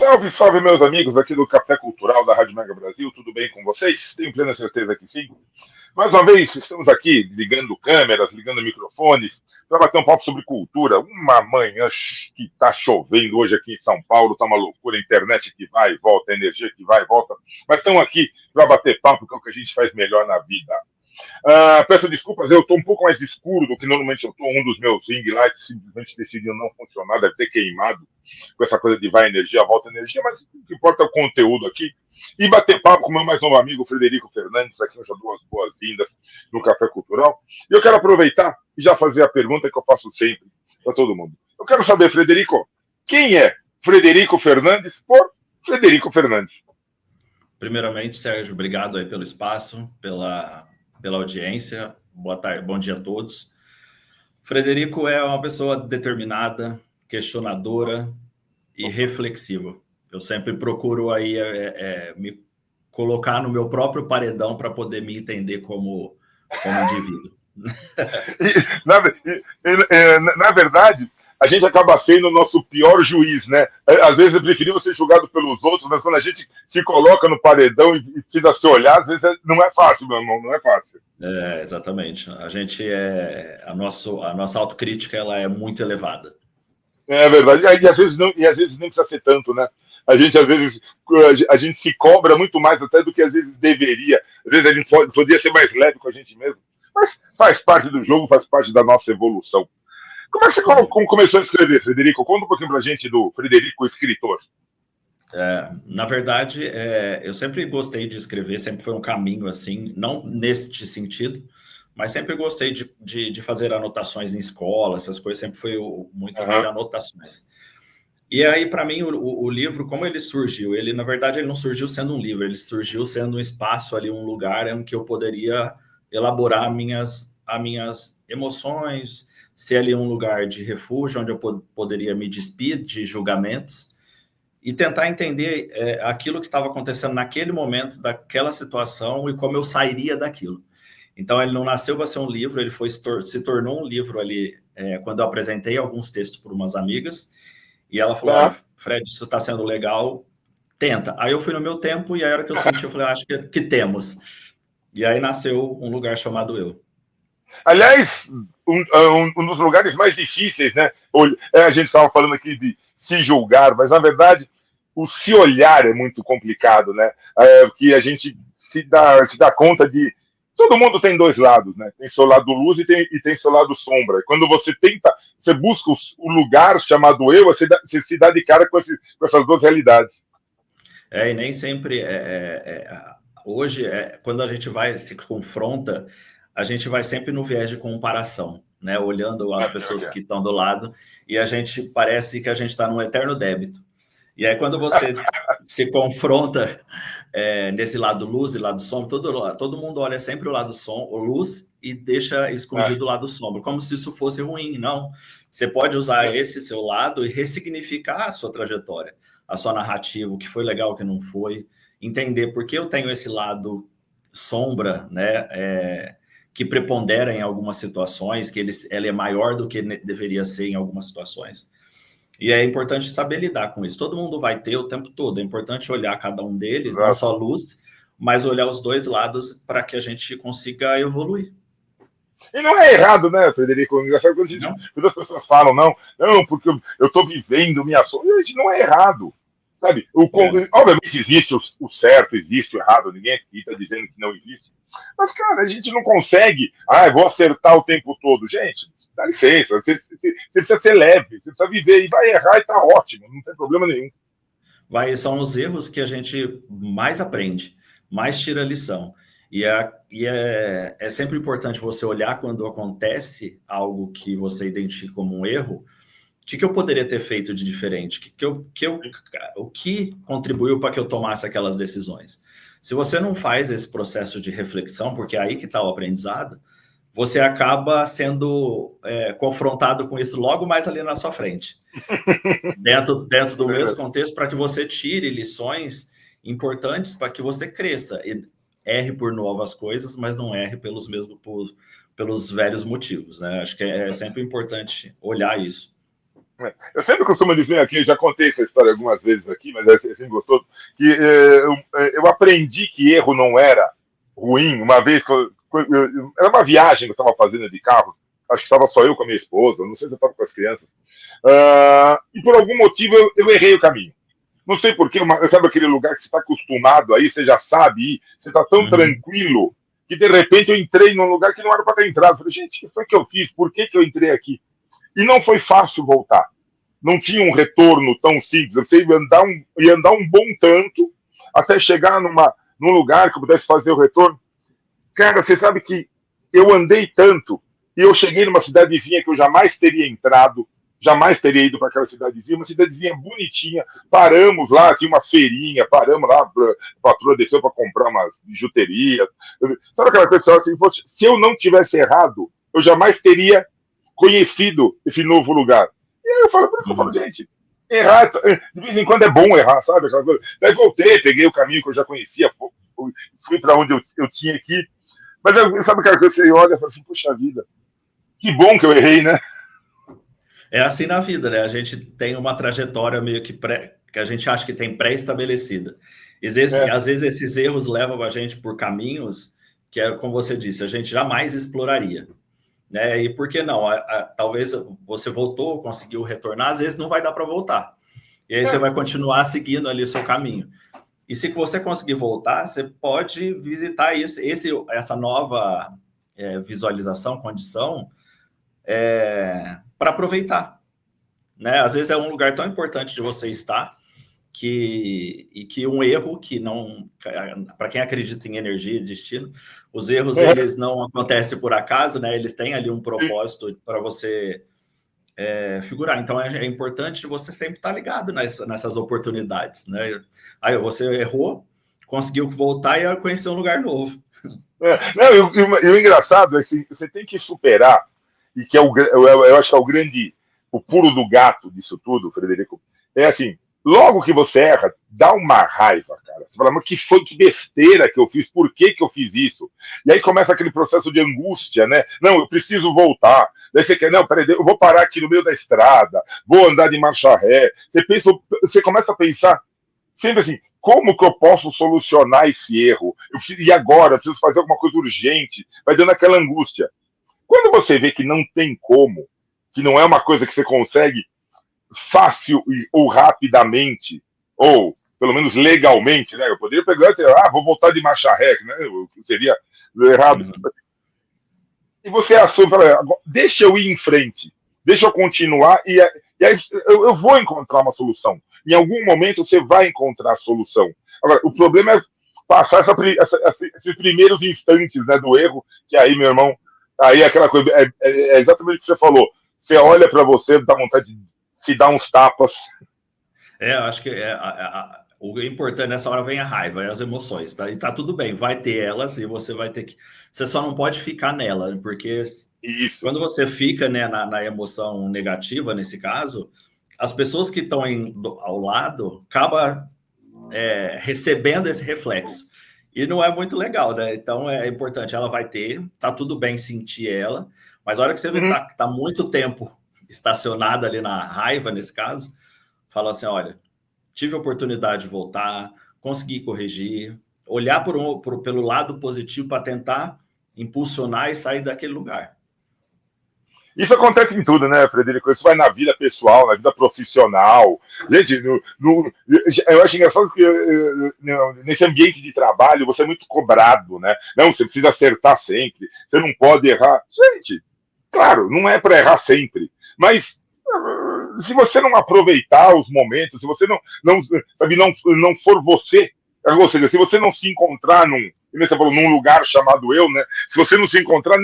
Salve, salve, meus amigos aqui do Café Cultural da Rádio Mega Brasil, tudo bem com vocês? Tenho plena certeza que sim. Mais uma vez, estamos aqui ligando câmeras, ligando microfones, para bater um papo sobre cultura. Uma manhã que está chovendo hoje aqui em São Paulo, está uma loucura, a internet que vai e volta, a energia que vai e volta. Mas estamos aqui para bater papo, que é o que a gente faz melhor na vida. Peço desculpas, eu estou um pouco mais escuro do que normalmente eu estou. Um dos meus ring lights simplesmente decidiu não funcionar, deve ter queimado com essa coisa de vai energia, volta energia, mas o que importa é o conteúdo aqui. E bater papo com o meu mais novo amigo, Frederico Fernandes, aqui eu já dou as boas-vindas no Café Cultural. E eu quero aproveitar e já fazer a pergunta que eu faço sempre para todo mundo. Eu quero saber, Frederico, quem é Frederico Fernandes por Frederico Fernandes? Primeiramente, Sérgio, obrigado aí pelo espaço, pela audiência. Boa tarde, bom dia a todos. Frederico é uma pessoa determinada, questionadora e reflexiva. Eu sempre procuro aí me colocar no meu próprio paredão para poder me entender como indivíduo. Na verdade, a gente acaba sendo o nosso pior juiz, né? Às vezes é preferível ser julgado pelos outros, mas quando a gente se coloca no paredão e precisa se olhar, às vezes não é fácil, meu irmão, não é fácil. Exatamente. A nossa autocrítica ela é muito elevada. É verdade. E às vezes nem precisa ser tanto, né? A gente se cobra muito mais até do que às vezes deveria. Às vezes a gente poderia ser mais leve com a gente mesmo. Mas faz parte do jogo, faz parte da nossa evolução. Como é que você começou a escrever, Frederico? Conta um pouquinho pra gente do Frederico, escritor. Na verdade, eu sempre gostei de escrever, sempre foi um caminho assim, não neste sentido, mas sempre gostei de fazer anotações em escola, essas coisas, sempre foi muito de anotações. E aí, para mim, o livro, como ele surgiu? Na verdade, ele não surgiu sendo um livro, ele surgiu sendo um espaço ali, um lugar em que eu poderia elaborar as minhas emoções, ser ali um lugar de refúgio, onde eu poderia me despir de julgamentos e tentar entender aquilo que estava acontecendo naquele momento, daquela situação e como eu sairia daquilo. Então, ele não nasceu para ser um livro, ele se tornou um livro ali quando eu apresentei alguns textos para umas amigas e ela falou, olha, Fred, isso está sendo legal, tenta. Aí eu fui no meu tempo e a hora que eu senti, eu falei, acho que temos. E aí nasceu um lugar chamado Eu. Aliás, um dos lugares mais difíceis, né? A gente estava falando aqui de se julgar, mas na verdade o se olhar é muito complicado, né? Porque a gente se dá conta de todo mundo tem dois lados, né? Tem seu lado luz e tem seu lado sombra. Quando você busca o lugar chamado eu, você se dá de cara com essas duas realidades. E nem sempre hoje, quando a gente se confronta, a gente vai sempre no viés de comparação, né? Olhando as pessoas que estão do lado, e a gente parece que a gente está num eterno débito. E aí, quando você se confronta nesse lado luz e lado sombra, todo mundo olha sempre o lado luz e deixa escondido o lado sombra, como se isso fosse ruim. Não, você pode usar esse seu lado e ressignificar a sua trajetória, a sua narrativa, o que foi legal, o que não foi, entender por que eu tenho esse lado sombra, né, que prepondera em algumas situações, que ela é maior do que deveria ser em algumas situações. E é importante saber lidar com isso. Todo mundo vai ter o tempo todo. É importante olhar cada um deles, não só luz, mas olhar os dois lados para que a gente consiga evoluir. E não é errado, né, Frederico? Engraçado quando as pessoas falam, não, porque eu estou vivendo minha sonho. Isso não é errado. Sabe? Obviamente existe o certo, existe o errado, ninguém aqui está dizendo que não existe. Mas, cara, a gente não consegue. Vou acertar o tempo todo. Gente, dá licença, você precisa ser leve, você precisa viver e vai errar e tá ótimo, não tem problema nenhum. São os erros que a gente mais aprende, mais tira lição. E é sempre importante você olhar quando acontece algo que você identifica como um erro, o que eu poderia ter feito de diferente? O que contribuiu para que eu tomasse aquelas decisões? Se você não faz esse processo de reflexão, porque é aí que está o aprendizado, você acaba sendo confrontado com isso logo mais ali na sua frente. dentro do mesmo contexto, para que você tire lições importantes para que você cresça. E erre por novas coisas, mas não erre pelos velhos motivos, né? Acho que é sempre importante olhar isso. Eu sempre costumo dizer aqui, já contei essa história algumas vezes aqui, mas é sempre gostoso, que eu aprendi que erro não era ruim. Uma vez, era uma viagem que eu estava fazendo de carro, acho que estava só eu com a minha esposa, não sei se eu estava com as crianças, e por algum motivo eu errei o caminho. Não sei porquê, sabe aquele lugar que você está acostumado aí, você já sabe ir, você está tão tranquilo, que de repente eu entrei num lugar que não era para ter entrado. Eu falei, gente, o que foi que eu fiz? Por que eu entrei aqui? E não foi fácil voltar. Não tinha um retorno tão simples. Você ia andar um bom tanto até chegar num lugar que eu pudesse fazer o retorno. Cara, você sabe que eu andei tanto e eu cheguei numa cidadezinha que eu jamais teria entrado, jamais teria ido para aquela cidadezinha, uma cidadezinha bonitinha. Paramos lá, tinha uma feirinha, paramos lá, a patroa desceu para comprar umas bijuterias. Sabe aquela coisa assim, se eu não tivesse errado, eu jamais teria conhecido esse novo lugar. E aí eu falo, por isso que eu falo, gente, errar, de vez em quando é bom errar, sabe? Aquela coisa. Daí voltei, peguei o caminho que eu já conhecia, fui para onde eu tinha que ir. Mas sabe aquela coisa que você olha e fala assim, puxa vida, que bom que eu errei, né? É assim na vida, né? A gente tem uma trajetória meio que que a gente acha que tem pré-estabelecida. Às vezes esses erros levam a gente por caminhos que, como você disse, a gente jamais exploraria. Né? E por que não? Talvez você voltou, conseguiu retornar, às vezes não vai dar para voltar. E aí você vai continuar seguindo ali o seu caminho. E se você conseguir voltar, você pode visitar essa nova visualização, condição, para aproveitar. Né? Às vezes é um lugar tão importante de você estar e que um erro que não... Para quem acredita em energia e destino, os erros, eles não acontecem por acaso, né? Eles têm ali um propósito para você figurar. Então, é importante você sempre estar ligado nessas oportunidades, né? Aí você errou, conseguiu voltar e conhecer um lugar novo. Não, e o engraçado é que você tem que superar, e que eu acho que é o pulo do gato disso tudo, Frederico, é assim, logo que você erra, dá uma raiva, cara. Você fala, mas que besteira que eu fiz, por que eu fiz isso? E aí começa aquele processo de angústia, né? Não, eu preciso voltar. Daí você quer, não, peraí, eu vou parar aqui no meio da estrada, vou andar de marcha ré. Você começa a pensar sempre assim, como que eu posso solucionar esse erro? E agora, eu preciso fazer alguma coisa urgente, vai dando aquela angústia. Quando você vê que não tem como, que não é uma coisa que você consegue fácil ou rapidamente, ou pelo menos legalmente, né? Eu poderia pegar e dizer, vou voltar de marcha ré, né? Seria errado. E você assume, deixa eu ir em frente, deixa eu continuar, e aí eu vou encontrar uma solução. Em algum momento você vai encontrar a solução. Agora, o problema é passar esses primeiros instantes, né, do erro, que aí, meu irmão, aí aquela coisa, é exatamente o que você falou. Você olha para você, dá vontade de se dar uns tapas. Eu acho que o importante nessa hora vem a raiva e as emoções, tá? E tá tudo bem, vai ter elas e você vai ter que... Você só não pode ficar nela, porque quando você fica, né, na emoção negativa, nesse caso, as pessoas que estão ao lado acabam recebendo esse reflexo. E não é muito legal, né? Então é importante, ela vai ter, tá tudo bem sentir ela, mas a hora que você vê que tá muito tempo estacionada ali na raiva, nesse caso, fala assim, olha, tive a oportunidade de voltar, consegui corrigir, olhar pelo lado positivo para tentar impulsionar e sair daquele lugar. Isso acontece em tudo, né, Frederico? Isso vai na vida pessoal, na vida profissional. Gente, eu acho engraçado que nesse ambiente de trabalho você é muito cobrado, né? Não, você precisa acertar sempre, você não pode errar. Gente, claro, não é para errar sempre, mas se você não aproveitar os momentos, se você não for você, ou seja, se você não se encontrar num lugar chamado eu, né? Se você não se encontrar,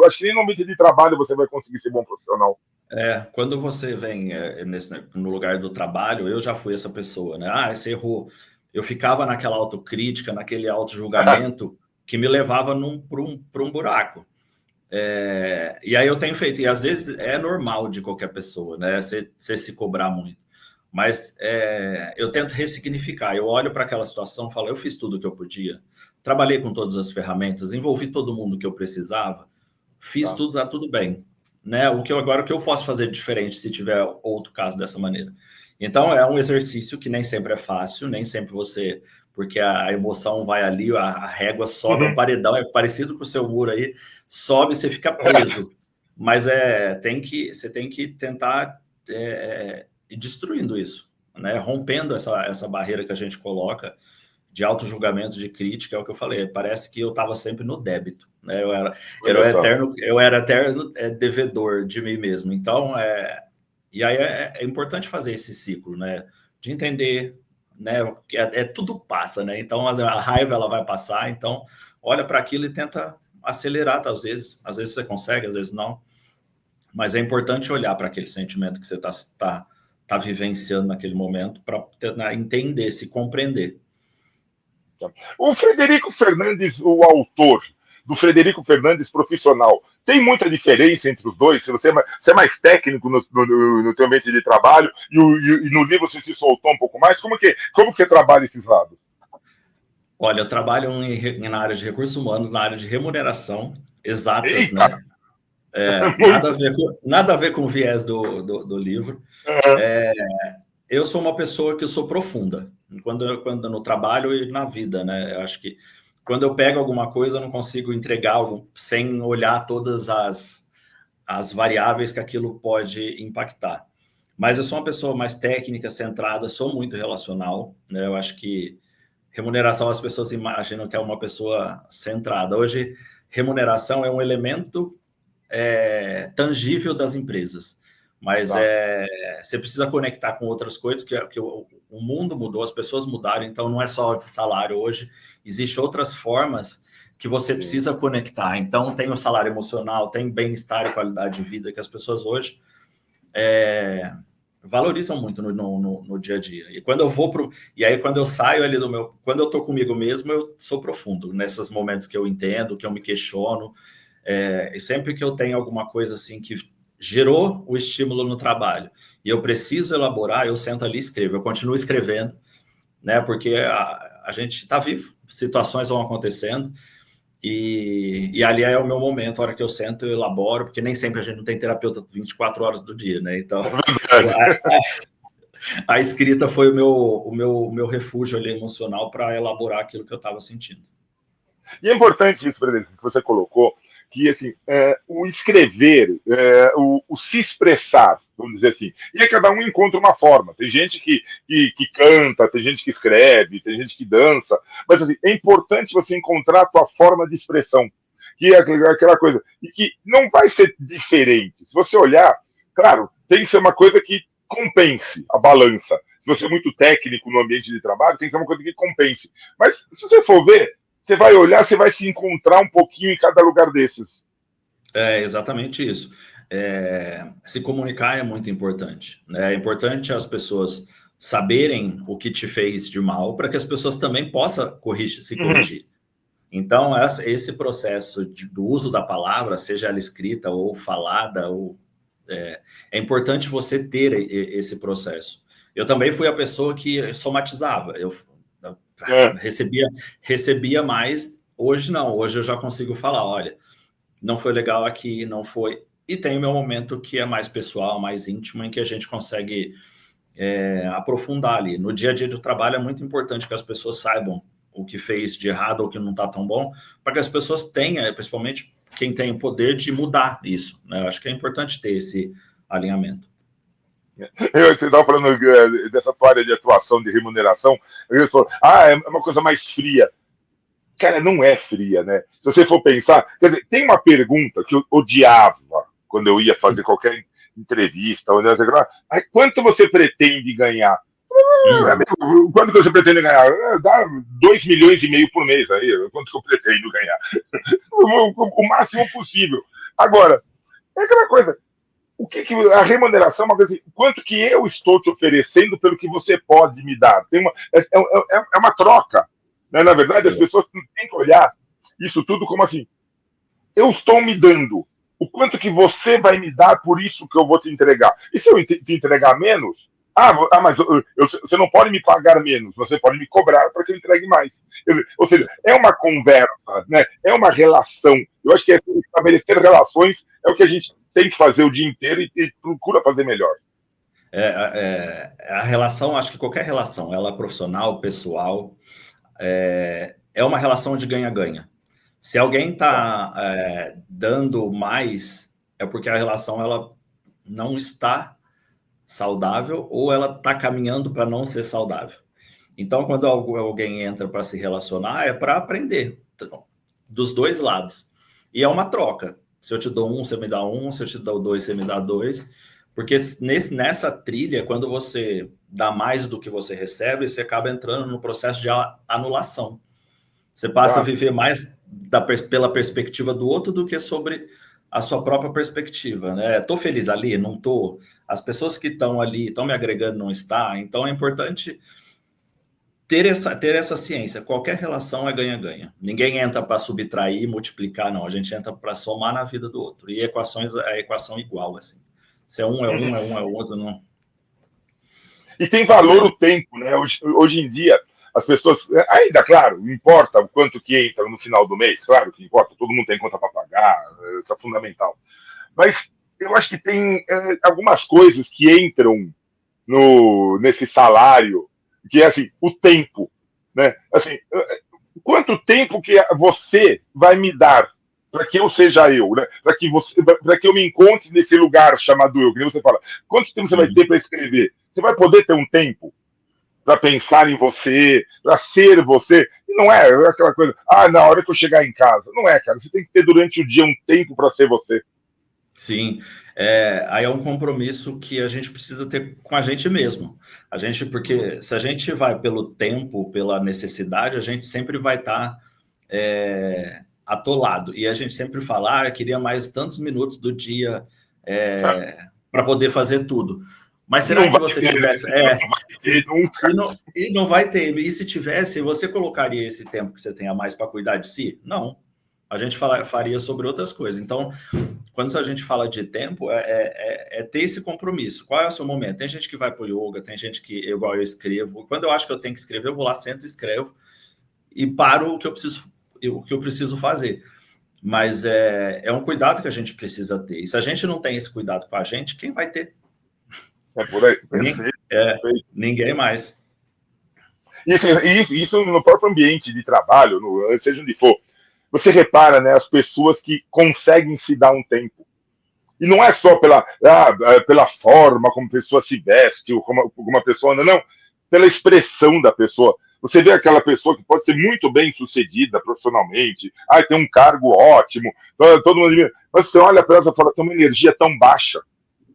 acho que nem no ambiente de trabalho você vai conseguir ser bom profissional. Quando você vem no lugar do trabalho, eu já fui essa pessoa, né? Você errou. Eu ficava naquela autocrítica, naquele auto-julgamento que me levava para um buraco. E aí eu tenho feito, e às vezes é normal de qualquer pessoa, né? Você se cobrar muito. Mas eu tento ressignificar. Eu olho para aquela situação e falo, eu fiz tudo o que eu podia. Trabalhei com todas as ferramentas, envolvi todo mundo que eu precisava, fiz tudo, tá tudo bem. né? Agora o que eu posso fazer diferente se tiver outro caso dessa maneira? Então, é um exercício que nem sempre é fácil, nem sempre você... Porque a emoção vai ali, a régua sobe, o paredão é parecido com o seu muro aí, sobe, você fica preso. Mas você tem que tentar ir destruindo isso, né? Rompendo essa barreira que a gente coloca de auto-julgamento, de crítica, é o que eu falei. Parece que eu estava sempre no débito, né? Eu era eterno devedor de mim mesmo. Então, e aí é importante fazer esse ciclo, né? De entender, né? Tudo passa, né? Então, a raiva ela vai passar. Então, olha para aquilo e tenta acelerar, às vezes você consegue, às vezes não. Mas é importante olhar para aquele sentimento que você tá vivenciando naquele momento para entender, se compreender. O Frederico Fernandes, o autor, do Frederico Fernandes profissional, tem muita diferença entre os dois? Se você é mais técnico no teu ambiente de trabalho e no livro você se soltou um pouco mais, como que você trabalha esses lados? Olha, eu trabalho na área de recursos humanos, na área de remuneração, exatas, Eita! né? Nada a ver com o viés do livro. Eu sou uma pessoa que sou profunda, quando no trabalho e na vida, né? Eu acho que quando eu pego alguma coisa, eu não consigo entregar algo sem olhar todas as variáveis que aquilo pode impactar. Mas eu sou uma pessoa mais técnica, centrada, sou muito relacional, né? Eu acho que remuneração, as pessoas imaginam que é uma pessoa centrada. Hoje, remuneração é um elemento tangível das empresas. Mas você precisa conectar com outras coisas, que o mundo mudou, as pessoas mudaram, então não é só salário hoje, existem outras formas que você precisa conectar. Então tem o salário emocional, tem bem-estar e qualidade de vida, que as pessoas hoje valorizam muito no dia a dia. E quando eu vou e aí quando eu saio ali quando eu estou comigo mesmo, eu sou profundo, nesses momentos que eu entendo, que eu me questiono, e sempre que eu tenho alguma coisa assim que gerou o estímulo no trabalho e eu preciso elaborar, eu sento ali e escrevo. Eu continuo escrevendo, né? Porque a gente está vivo, situações vão acontecendo e ali é o meu momento, a hora que eu sento, eu elaboro, porque nem sempre a gente não tem terapeuta 24 horas do dia, né? Então, a escrita foi o meu refúgio ali emocional para elaborar aquilo que eu estava sentindo. E é importante isso, por exemplo, que você colocou, que assim, o escrever, o se expressar, vamos dizer assim, e aí cada um encontra uma forma. Tem gente que canta, tem gente que escreve, tem gente que dança, mas assim, é importante você encontrar a tua forma de expressão, que é aquela coisa, e que não vai ser diferente. Se você olhar, claro, tem que ser uma coisa que compense a balança. Se você é muito técnico no ambiente de trabalho, tem que ser uma coisa que compense. Mas se você for ver, você vai olhar, você vai se encontrar um pouquinho em cada lugar desses. É exatamente isso. Se comunicar é muito importante, né? É importante as pessoas saberem o que te fez de mal para que as pessoas também possam se corrigir. Então, esse processo do uso da palavra, seja ela escrita ou falada, é importante você ter esse processo. Eu também fui a pessoa que somatizava. Eu recebia mais, hoje não, hoje eu já consigo falar, olha, não foi legal aqui, não foi, e tem o meu momento que é mais pessoal, mais íntimo, em que a gente consegue aprofundar ali. No dia a dia do trabalho é muito importante que as pessoas saibam o que fez de errado ou que não está tão bom, para que as pessoas tenham, principalmente quem tem o poder de mudar isso, né? Eu acho que é importante ter esse alinhamento. Você estava falando dessa tua área de atuação, de remuneração, você falou, é uma coisa mais fria. Cara, não é fria, né? Se você for pensar, quer dizer, tem uma pergunta que eu odiava quando eu ia fazer qualquer entrevista, quanto você pretende ganhar? Quanto você pretende ganhar? Dá 2,5 milhões por mês aí, quanto que eu pretendo ganhar? O máximo possível. Agora, é aquela coisa, a remuneração é uma coisa assim, quanto que eu estou te oferecendo pelo que você pode me dar? É uma troca. Né? Na verdade, as pessoas têm que olhar isso tudo como assim, eu estou me dando, o quanto que você vai me dar por isso que eu vou te entregar? E se eu te entregar menos, mas você não pode me pagar menos, você pode me cobrar para que eu entregue mais. Ou seja, é uma conversa, né? É uma relação. Eu acho que estabelecer relações é o que a gente tem que fazer o dia inteiro e procura fazer melhor. A relação, acho que qualquer relação, ela é profissional, pessoal, é uma relação de ganha-ganha. Se alguém está dando mais, é porque a relação ela não está saudável ou ela está caminhando para não ser saudável. Então, quando alguém entra para se relacionar, é para aprender dos dois lados. E é uma troca. Se eu te dou um, você me dá um. Se eu te dou dois, você me dá dois. Porque nessa trilha, quando você dá mais do que você recebe, você acaba entrando no processo de anulação. Você passa a viver mais pela perspectiva do outro do que sobre a sua própria perspectiva, né? Estou feliz ali? Não estou? As pessoas que estão ali estão me agregando? Não está? Então é importante ter essa ciência. Qualquer relação é ganha-ganha. Ninguém entra para subtrair e multiplicar, não. A gente entra para somar na vida do outro. E a equação igual, assim. Se é um, é um, é o outro, não. E tem valor o tempo, né? Hoje em dia, as pessoas... Ainda, claro, não importa o quanto que entra no final do mês, claro que importa, todo mundo tem conta para pagar, isso é fundamental. Mas eu acho que tem algumas coisas que entram nesse salário, que é assim, o tempo, né? Assim, quanto tempo que você vai me dar para que eu seja eu, né? Para que eu me encontre nesse lugar chamado eu, que você fala. Quanto tempo você vai ter para escrever? Você vai poder ter um tempo para pensar em você, para ser você? E não é aquela coisa, na hora que eu chegar em casa. Não é, cara. Você tem que ter durante o dia um tempo para ser você. Sim, aí é um compromisso que a gente precisa ter com a gente mesmo. Porque se a gente vai pelo tempo, pela necessidade, a gente sempre vai estar atolado. E a gente sempre fala, eu queria mais tantos minutos do dia para poder fazer tudo. Mas será que você tivesse... E não vai ter. E se tivesse, você colocaria esse tempo que você tem a mais para cuidar de si? Não. A gente faria sobre outras coisas. Então, quando a gente fala de tempo, é ter esse compromisso. Qual é o seu momento? Tem gente que vai para o yoga, tem gente que, igual eu escrevo. Quando eu acho que eu tenho que escrever, eu vou lá, sento, escrevo e paro o que eu preciso fazer. Mas é um cuidado que a gente precisa ter. E se a gente não tem esse cuidado com a gente, quem vai ter? É por aí. Perfeito. Ninguém mais. Isso no próprio ambiente de trabalho, seja onde for. Você repara, né, as pessoas que conseguem se dar um tempo. E não é só pela forma como a pessoa se veste, ou como uma pessoa anda, não. Pela expressão da pessoa. Você vê aquela pessoa que pode ser muito bem sucedida profissionalmente, tem um cargo ótimo, todo mundo. Mas você olha para ela e fala, tem uma energia tão baixa.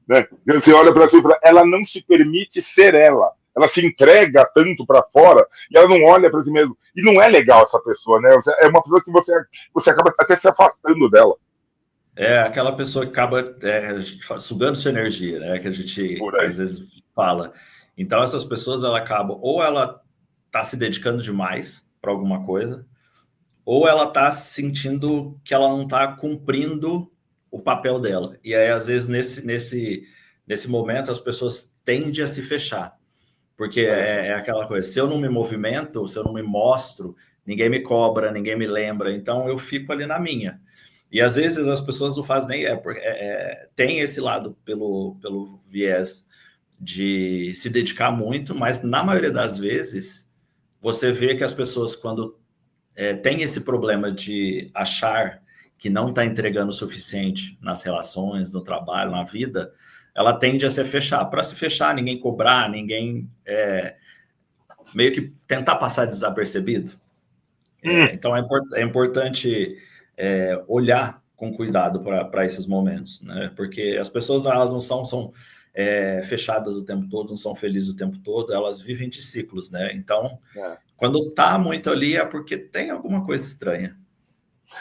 Né? Você olha para ela e fala, ela não se permite ser ela. Ela se entrega tanto para fora e ela não olha para si mesma. E não é legal essa pessoa, né? É uma pessoa que você acaba até se afastando dela. É aquela pessoa que acaba sugando sua energia, né? Que a gente às vezes fala. Então, essas pessoas, ela acabam, ou ela está se dedicando demais para alguma coisa, ou ela está sentindo que ela não está cumprindo o papel dela. E aí, às vezes, nesse momento, as pessoas tendem a se fechar. Porque é aquela coisa, se eu não me movimento, se eu não me mostro, ninguém me cobra, ninguém me lembra, então eu fico ali na minha. E às vezes as pessoas não fazem nem... tem esse lado pelo viés de se dedicar muito, mas na maioria das vezes, você vê que as pessoas, quando tem esse problema de achar que não está entregando o suficiente nas relações, no trabalho, na vida, ela tende a se fechar. Para se fechar, ninguém cobrar, ninguém meio que tentar passar desapercebido. Então, é importante olhar com cuidado para esses momentos, né? Porque as pessoas, elas não são fechadas o tempo todo, não são felizes o tempo todo, elas vivem de ciclos, né? Então, quando está muito ali, é porque tem alguma coisa estranha.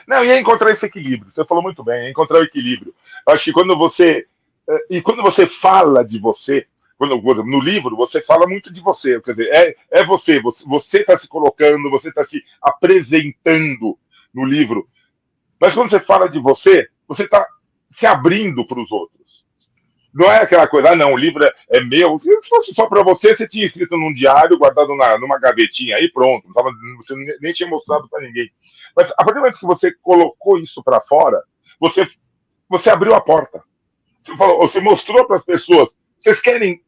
Não, e é encontrar esse equilíbrio. Você falou muito bem, é encontrar o equilíbrio. Acho que quando você fala de você, no livro, você fala muito de você. Quer dizer, você está se colocando, você está se apresentando no livro. Mas quando você fala de você está se abrindo para os outros. Não é aquela coisa, não, o livro é meu. Se fosse só para você, você tinha escrito num diário, guardado numa gavetinha aí, pronto. Você nem tinha mostrado para ninguém. Mas a partir do momento que você colocou isso para fora, você abriu a porta. Você mostrou para as pessoas, vocês querem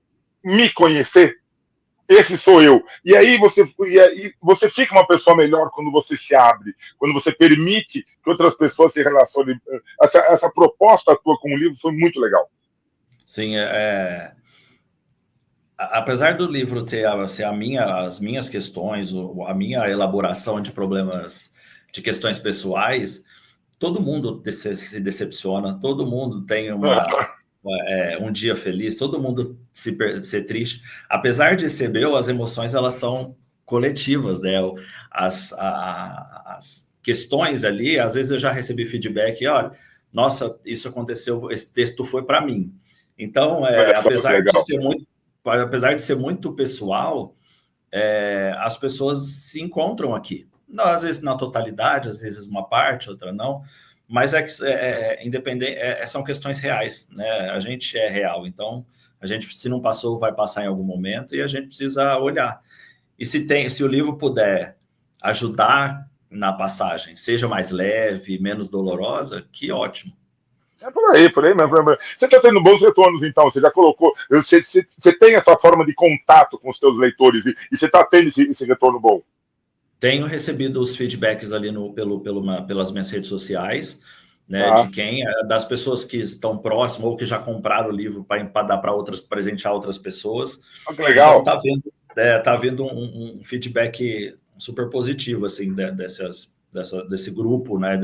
me conhecer? Esse sou eu. E aí você fica uma pessoa melhor quando você se abre, quando você permite que outras pessoas se relacionem. Essa proposta tua com o livro foi muito legal. Sim, apesar do livro ter assim, as minhas questões, a minha elaboração de problemas, de questões pessoais, todo mundo se decepciona, todo mundo tem um dia feliz, todo mundo ser triste. Apesar de ser meu, as emoções elas são coletivas, né? As questões ali, às vezes eu já recebi feedback, olha, nossa, isso aconteceu, esse texto foi para mim. Então, apesar de ser muito pessoal, as pessoas se encontram aqui. Não, às vezes na totalidade, às vezes uma parte, outra não, mas independente, são questões reais, né? A gente é real, então a gente, se não passou, vai passar em algum momento e a gente precisa olhar. E se o livro puder ajudar na passagem, seja mais leve, menos dolorosa, que ótimo. É por aí mesmo. Você está tendo bons retornos, então. Você já colocou. Você tem essa forma de contato com os seus leitores e você está tendo esse retorno bom. Tenho recebido os feedbacks ali pelas minhas redes sociais, né? Das pessoas que estão próximas ou que já compraram o livro para dar para presentear outras pessoas. Que legal. Então tá vendo um feedback super positivo assim desse grupo, né?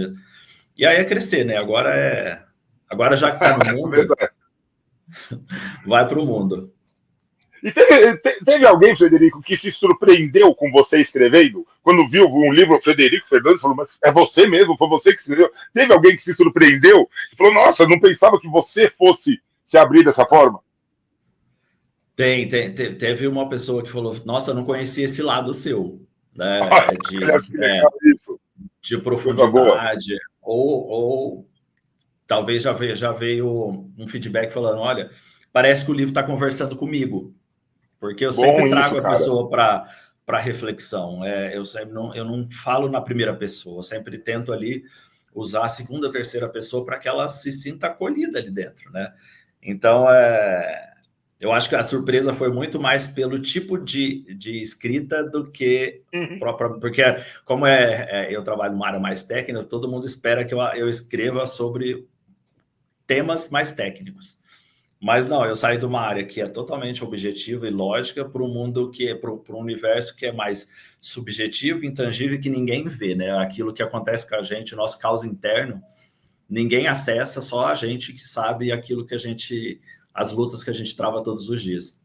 E aí é crescer, né? Agora já que está no mundo, vai para o mundo. E teve alguém, Frederico, que se surpreendeu com você escrevendo? Quando viu um livro, o Frederico Fernandes falou, mas é você mesmo? Foi você que escreveu? Teve alguém que se surpreendeu e falou, nossa, não pensava que você fosse se abrir dessa forma? Teve uma pessoa que falou, nossa, eu não conhecia esse lado seu, né? De profundidade, ou talvez já veio um feedback falando, olha, parece que o livro está conversando comigo, porque eu sempre trago a pessoa para reflexão. Eu não falo na primeira pessoa, eu sempre tento ali usar a segunda, terceira pessoa para que ela se sinta acolhida ali dentro, né? Então, eu acho que a surpresa foi muito mais pelo tipo de escrita do que porque como eu trabalho numa área mais técnica, todo mundo espera que eu escreva sobre temas mais técnicos. Mas não, eu saí de uma área que é totalmente objetiva e lógica para um mundo para um universo que é mais subjetivo, intangível, que ninguém vê, né? Aquilo que acontece com a gente, o nosso caos interno, ninguém acessa, só a gente que sabe aquilo que as lutas que a gente trava todos os dias.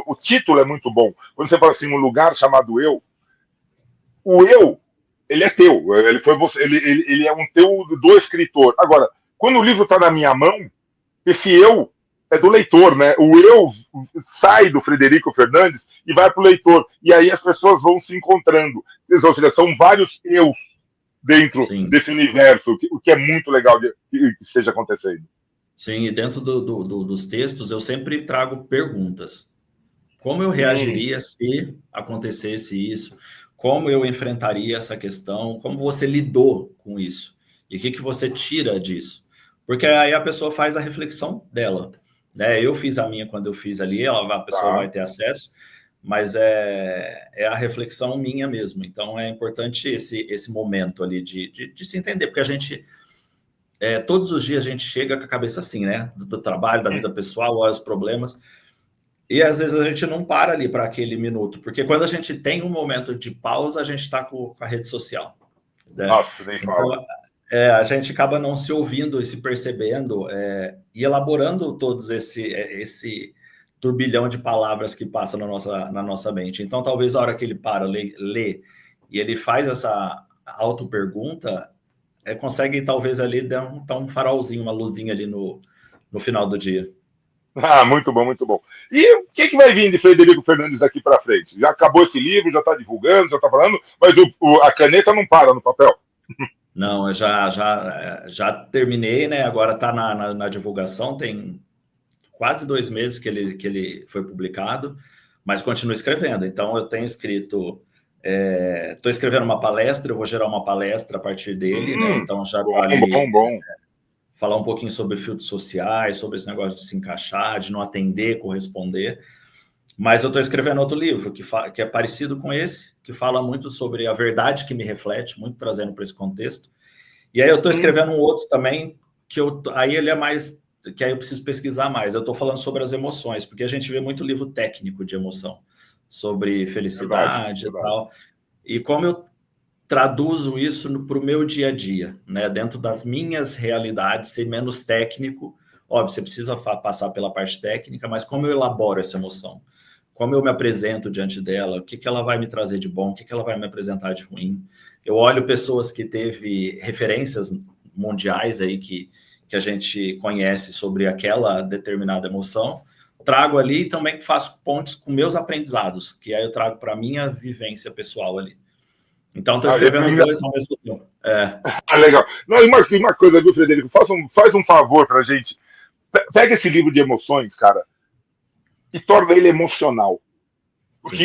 O título é muito bom. Quando você fala assim, um lugar chamado eu, o eu, ele é teu, ele foi você, ele é um teu do escritor. Agora, quando o livro está na minha mão, esse eu é do leitor, né? O eu sai do Frederico Fernandes e vai para o leitor. E aí as pessoas vão se encontrando. Ou seja, são vários eus dentro desse universo, o que é muito legal que esteja acontecendo. Sim, e dentro dos textos eu sempre trago perguntas. Como eu reagiria se acontecesse isso? Como eu enfrentaria essa questão? Como você lidou com isso? E o que você tira disso? Porque aí a pessoa faz a reflexão dela, né? Eu fiz a minha quando eu fiz ali, a pessoa vai ter acesso, mas é a reflexão minha mesmo. Então é importante esse momento ali de se entender, porque a gente todos os dias a gente chega com a cabeça assim, né? Do trabalho, da vida pessoal, olha os problemas. E às vezes a gente não para ali para aquele minuto, porque quando a gente tem um momento de pausa, a gente está com a rede social. Né? Nossa, nem fala. A gente acaba não se ouvindo e se percebendo e elaborando todos esse turbilhão de palavras que passa na nossa mente. Então, talvez a hora que ele para, lê e ele faz essa auto-pergunta, consegue talvez ali dar um farolzinho, uma luzinha ali no final do dia. Muito bom, muito bom. E o que vai vir de Frederico Fernandes daqui para frente? Já acabou esse livro, já está divulgando, já está falando, mas a caneta não para no papel. Não, eu já terminei, né? Agora está na divulgação, tem quase 2 meses que ele foi publicado, mas continuo escrevendo. Então, eu tenho escrito... Estou escrevendo uma palestra, eu vou gerar uma palestra a partir dele, né? Então, já bom. falar um pouquinho sobre filtros sociais, sobre esse negócio de se encaixar, de não atender, corresponder. Mas eu estou escrevendo outro livro que é parecido com esse, que fala muito sobre a verdade que me reflete, muito trazendo para esse contexto. E aí eu estou escrevendo um outro também, aí ele é mais, que aí eu preciso pesquisar mais. Eu estou falando sobre as emoções, porque a gente vê muito livro técnico de emoção, sobre felicidade e tal. E como eu traduzo isso para o meu dia a dia, né? Dentro das minhas realidades, ser menos técnico. Óbvio, você precisa passar pela parte técnica, mas como eu elaboro essa emoção? Como eu me apresento diante dela? O que ela vai me trazer de bom? O que ela vai me apresentar de ruim? Eu olho pessoas que teve referências mundiais aí que a gente conhece sobre aquela determinada emoção, trago ali e também faço pontes com meus aprendizados, que aí eu trago para a minha vivência pessoal ali. Então, estou escrevendo dois ao mesmo tempo. Legal. Não, uma coisa, viu, Frederico? Faz um favor para a gente. Pega esse livro de emoções, cara, e torna ele emocional.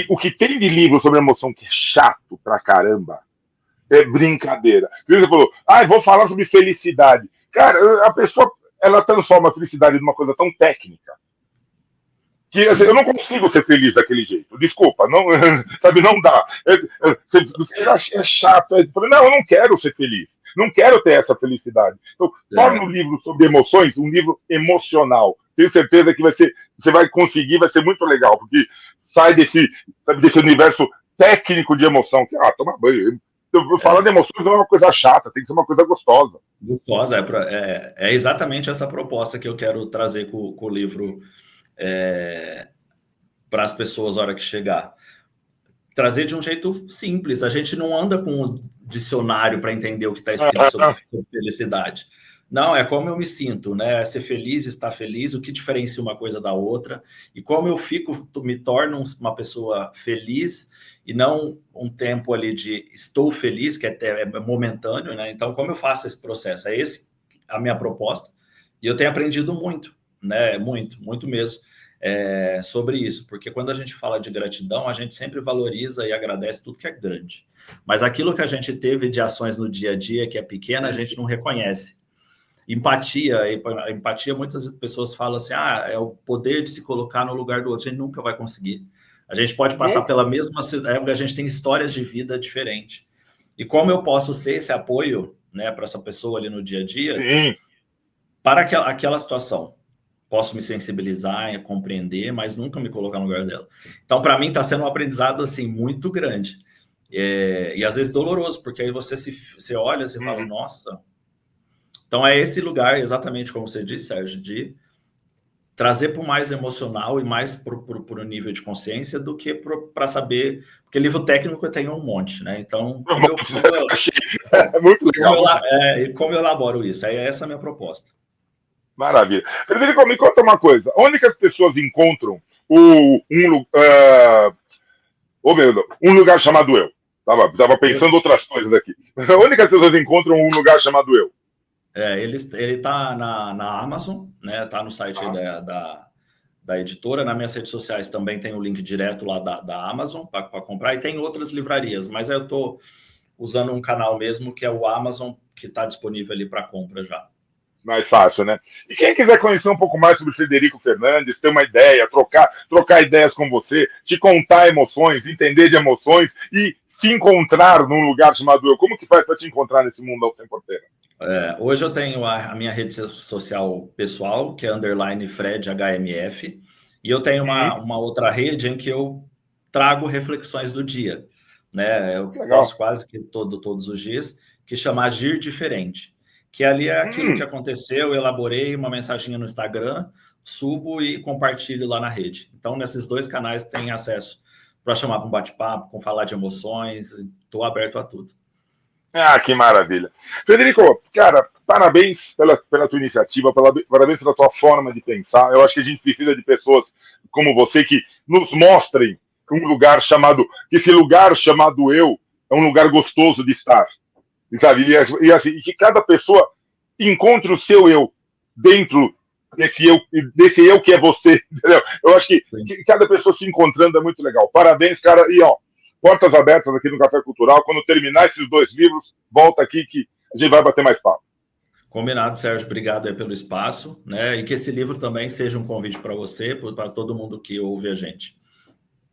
O que tem de livro sobre emoção que é chato pra caramba é brincadeira. Você falou, vou falar sobre felicidade. Cara, a pessoa, ela transforma a felicidade numa coisa tão técnica que assim, eu não consigo ser feliz daquele jeito. Desculpa, não, sabe, não dá. É chato. Não, eu não quero ser feliz. Não quero ter essa felicidade. Então, torna um livro sobre emoções um livro emocional. Tenho certeza que você vai conseguir, vai ser muito legal, porque sai desse universo técnico de emoção. Que, toma banho. Falar de emoções não é uma coisa chata, tem que ser uma coisa gostosa. Gostosa, é exatamente essa proposta que eu quero trazer com o livro. Para as pessoas na hora que chegar. Trazer de um jeito simples. A gente não anda com um dicionário para entender o que está escrito sobre felicidade. Não, é como eu me sinto, né? Ser feliz, estar feliz, o que diferencia uma coisa da outra, e como eu me torno uma pessoa feliz, e não um tempo ali de estou feliz, que é momentâneo, né? Então, como eu faço esse processo? É esse a minha proposta, e eu tenho aprendido muito, né? Muito mesmo. Sobre isso, porque quando a gente fala de gratidão, a gente sempre valoriza e agradece tudo que é grande, mas aquilo que a gente teve de ações no dia a dia, que é pequena, a gente não reconhece. Empatia, muitas pessoas falam assim, é o poder de se colocar no lugar do outro. A gente nunca vai conseguir. A gente pode passar pela mesma época, a gente tem histórias de vida diferentes. E como eu posso ser esse apoio, né, para essa pessoa ali no dia a dia, para aquela situação? Posso me sensibilizar, compreender, mas nunca me colocar no lugar dela. Então, para mim, está sendo um aprendizado assim, muito grande. E às vezes doloroso, porque aí você olha e fala, nossa. Então, é esse lugar, exatamente como você disse, Sérgio, de trazer para o mais emocional e mais para o nível de consciência do que para saber, porque livro técnico eu tenho um monte, né? Então, muito legal. Como eu elaboro isso? Aí essa é a minha proposta. Maravilha. Frederico, me conta uma coisa. Onde que as pessoas encontram um lugar chamado Eu? Tava pensando outras coisas aqui. Onde que as pessoas encontram um lugar chamado Eu? Ele está na Amazon, né? Está no site da editora. Nas minhas redes sociais também tem o link direto lá da Amazon para comprar. E tem outras livrarias, mas eu estou usando um canal mesmo, que é o Amazon, que está disponível ali para compra já. Mais fácil, né? E quem quiser conhecer um pouco mais sobre o Frederico Fernandes, ter uma ideia, trocar ideias com você, te contar emoções, entender de emoções e se encontrar num lugar chamado Eu, como que faz para te encontrar nesse mundão sem porteira? Hoje eu tenho a minha rede social pessoal, que é _FredHMF, e eu tenho uma outra rede em que eu trago reflexões do dia, né? Eu posto quase que todos os dias, que chama Agir Diferente. Que ali é aquilo que aconteceu, eu elaborei uma mensaginha no Instagram, subo e compartilho lá na rede. Então, nesses dois canais tem acesso para chamar para um bate-papo, com falar de emoções, estou aberto a tudo. Que maravilha. Frederico, cara, parabéns pela tua iniciativa, parabéns pela tua forma de pensar. Eu acho que a gente precisa de pessoas como você que nos mostrem esse lugar chamado Eu é um lugar gostoso de estar. Sabe? E que cada pessoa encontre o seu eu dentro desse eu que é você, entendeu? Eu acho que cada pessoa se encontrando é muito legal. Parabéns, cara. E portas abertas aqui no Café Cultural. Quando terminar esses 2 livros, volta aqui que a gente vai bater mais papo. Combinado, Sérgio. Obrigado aí pelo espaço, né? E que esse livro também seja um convite para você, para todo mundo que ouve a gente.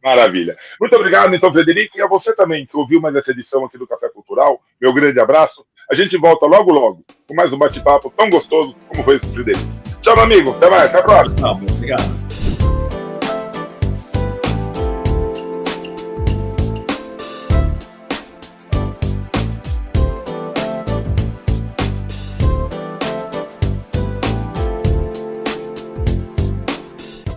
Maravilha. Muito obrigado, então, Frederico, e a você também, que ouviu mais essa edição aqui do Café Cultural. Meu grande abraço. A gente volta logo, logo, com mais um bate-papo tão gostoso como foi esse com o Frederico. Tchau, meu amigo. Até mais. Até a próxima. Não, obrigado.